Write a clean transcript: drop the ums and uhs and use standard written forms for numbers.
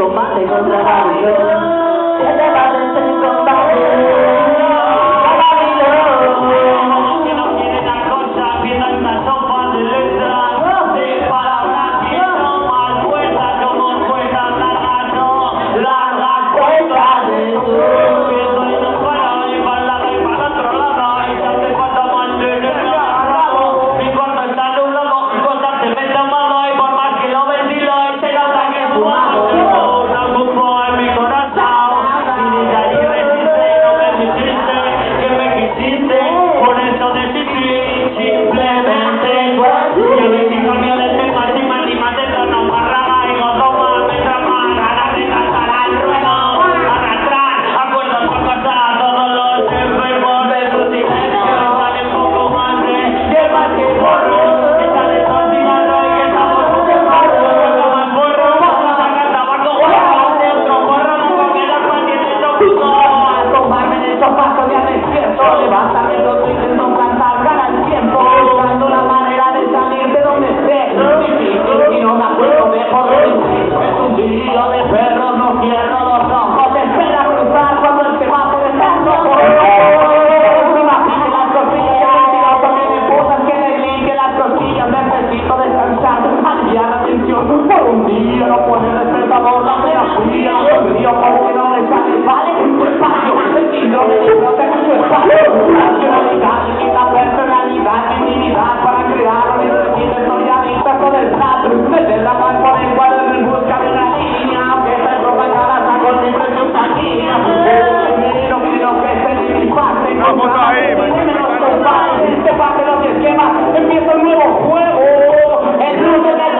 combate contra Babilón. Se debate sin combate. Babilón. Que no quiere la cosa, viendo esta sopa de letras, de palabras que son más fuertes como puertas largas de tú. Viendo y no para, y para el lado y para otro lado, y se hace falta mantener agarrado. Mi cuarto está nublado, constantemente amado, y por más que lo ventilo, y se nota que es fumado. Una culpa en mi corazón, y desde allí resiste, no me dijiste que me quisiste, por eso decidí simplemente. Yo me sigo al mío de tema, y más de tono, más rama y gozo más, me trama, ganas de cantar al ruedo, arrastrar, acuerdos por pasar, todos los enfermos de su silencio, sale un poco más de más que porro, que sale cocinando y que estamos de barro, como el porro, vamos a cantar barco, de otro porro, no comerás pacientes tóxicos, a tomarme en estos pasos ya despierto, levántame los intento cantar, gana el tiempo, buscando la manera de salir de donde esté, difícil si no me acuerdo mejor lo intento, es un lío de perros, no cierro los ojos, te espera cruzar cuando el semáforo está en rojo, encima pide las costillas, mentiroso que me putas, que le limpie las costillas, necesito descansar, aliviar la tensión, por un día no poner despertador, la pena fría, frío como que no me sale, vale, tu espacio, el síndrome de protege tu espacio, racionalidad, limita personalidad, intimidad, para crear o necesito estoy adicto con el plato, meter la mano por el cuadro en busca de una línea, aunque se roba cada saco siempre se usanía, no quiero que se de mi parte, no menos compare, este parte los esquemas, empieza un nuevo juego, el mundo de